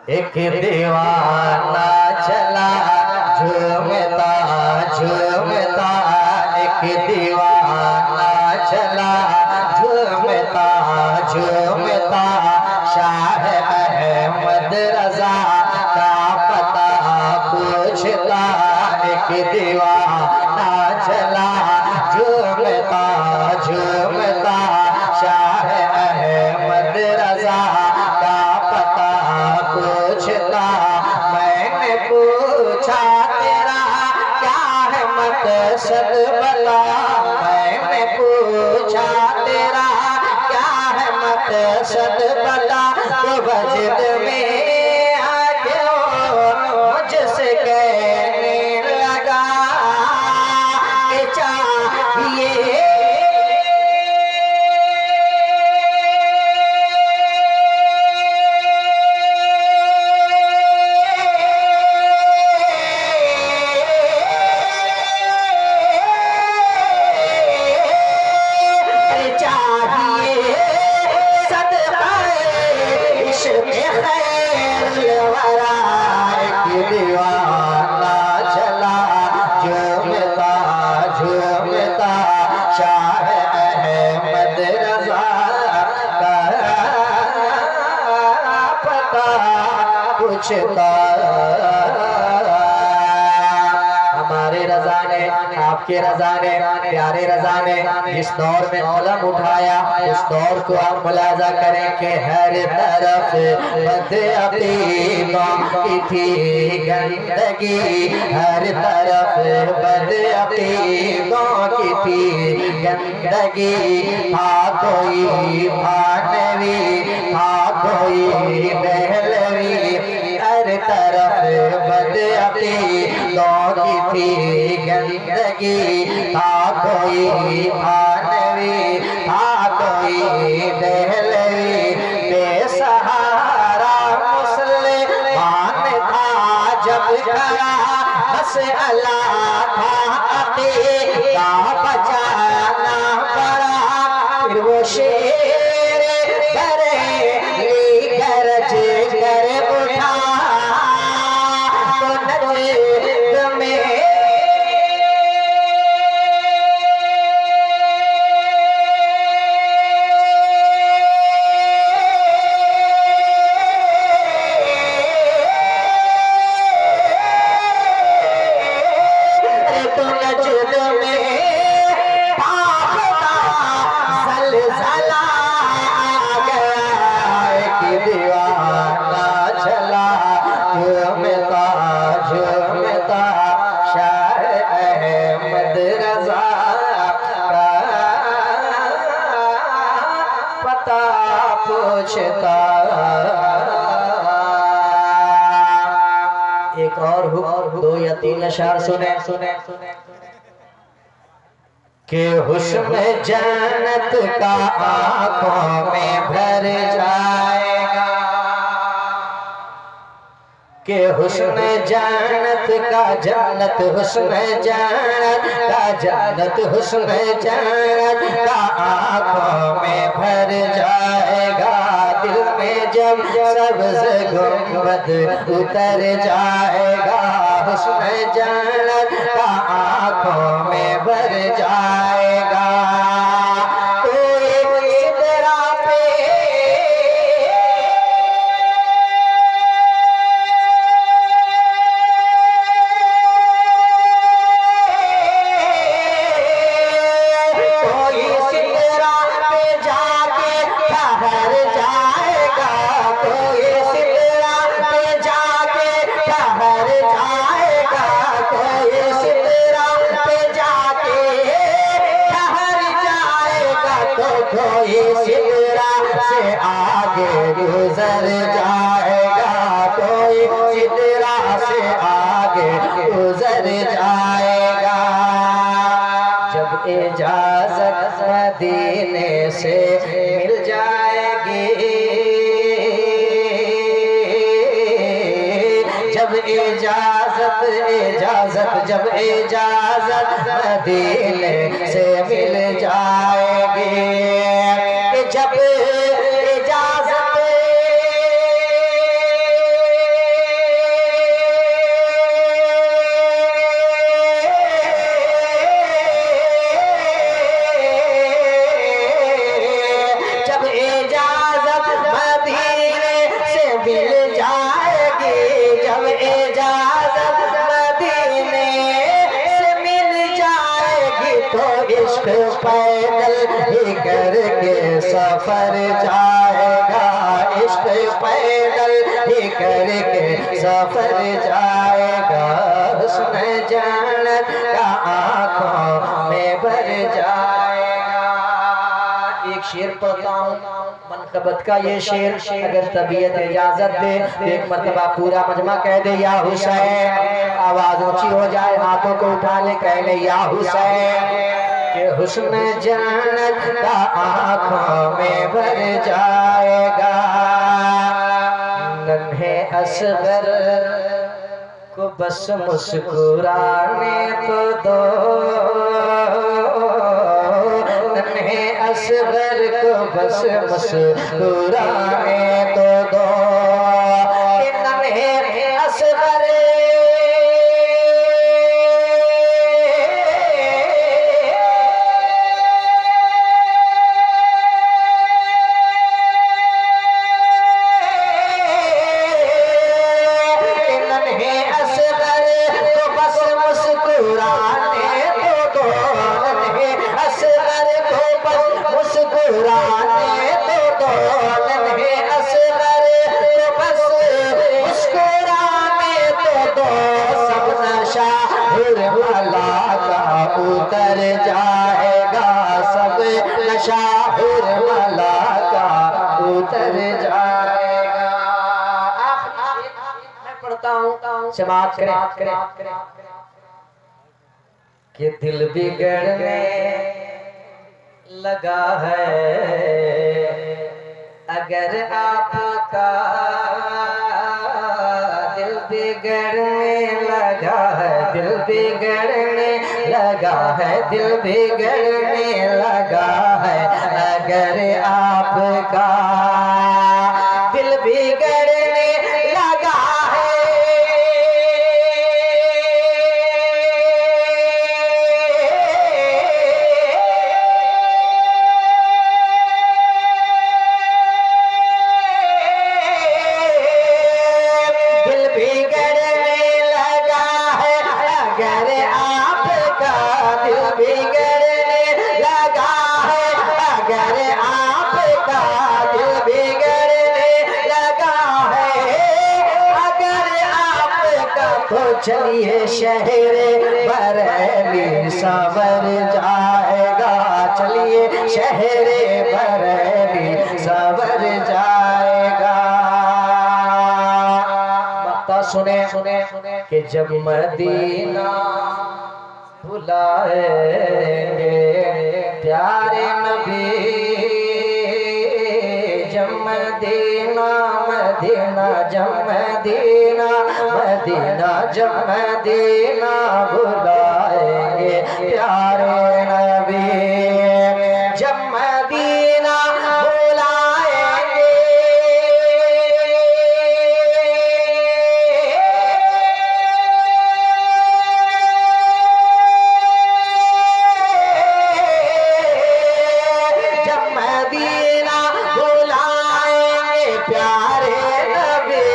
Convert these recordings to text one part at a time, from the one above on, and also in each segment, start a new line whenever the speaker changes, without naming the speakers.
एक दीवाना चला झूमता झूमता, एक दीवाना चला झूमता झूमता, शाह अहमद रजा का पता पूछता। एक दीवाना चला झूमता झूमता, शाह अहमद रजा का पता पूछता। मैंने पूछा तेरा क्या है मकसद बता, मैंने पूछा तेरा क्या है मकसद बता, तो वजद में आके मुझसे कहने लगा कि चाहिए दीवाना चला झूमता झूमता, शाह अहमद रजा का पता पूछता। हमारे रजा ने, आपके रजा ने, प्यारे रजा ने जिस दौर में कलम उठाया उस दौर को आप मुलाजा करें कि हर तरफ बदअकीदों की थी गंदगी, हर तरफ बदअकीदों की थी गंदगी। था कोई भानवी था कोई बहलवी, हर तरफ बदअकीदों की थी गंदगी। था कोई भानवी था कोई बहलवी, बेसहारा मुसलमान था जब खड़ा, बस अल्लाह था अकीदा बचाना पड़ा। फिर वो शेर बरेली गरज कर उठा, तो नजद में पूछता। एक और दो या तीन अशार सुने कि हुस्न जन्नत का आंखों में भर जाएगा, कि हुस्न जन्नत का जन्नत हुस्न जन्नत का जन्नत हुस्न जन्नत का आंखों में भर जाएगा। दिल में जब सब्ज़ गुंबद उतर जाएगा, हुस्न जन्नत का आंखों में भर जाएगा। कोई सिदरा से आगे गुजर जाएगा, कोई सिदरा से आगे गुजर जाएगा। जब इजाजत मदीने से मिल जाएगी, जब इजाजत इजाजत जब इजाजत मदीने से मिल जाएगी, जब इजाजत इजाजत मदीने से मिल जाएगी तो इश्क पैदल ही करके सफर जाएगा, इश्क पैदल ही करके सफर जाएगा, हुस्न जन्नत का आँखों में भर जाएगा। एक शेर पढ़ता हूँ मनकबत का, ये शेर अगर तबीयत इजाजत दे तो एक मरतबा पूरा मजमा कह दे या हुसैन, आवाज ऊंची हो जाए, हाथों को उठा ले, कह ले या हुसैन, कि हुस्न जन्नत का आँखों में भर जाएगा। नन्हे असगर को बस मुस्कुराने तो दो, नन्हे असगर को बस मुस्कुराने तो दो, कि नन्हे असगर उतर जाएगा, सब नशा हुरमला का उतर जाएगा। मैं पढ़ता हूँ, समाप्त करें कि दिल बिगड़ने लगा है अगर आपका, दिल बिगड़ने लगा है, दिल बिगड़ने लगा है, दिल बिगड़ने लगा है अगर आपका, दिल बिगड़ने लगा है चलिए शहरे बरेली संवर जाएगा, चलिए शहरे बरेली संवर जाएगा। मक्ता सुने कि जब मदीना बुलाएंगे प्यारे नबी, जब मदीना मदीना जब मदीना मदीना जब मदीना बुलाएंगे प्यारे नबी, जब मदीना बुलाएंगे जब मदीना बुलाएंगे प्यारे नबी,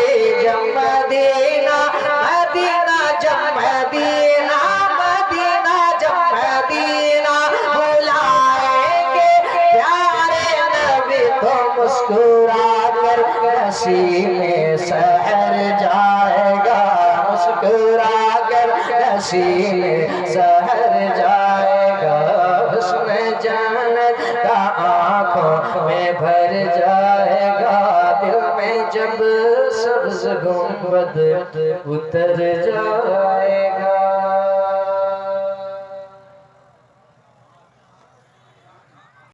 जब मदीना मदीना जब मदीना मदीना जब मदीना बुलाएंगे प्यारे नबी, तो मुस्कुरा कर नसीमे सहर जाएगा, मुस्कुरा कर नसीमे सहर जाएगा, हुस्न जन्नत का आँखों में भर जाएगा, दिल में जब सब्ज़ गुंबद उतर जाएगा।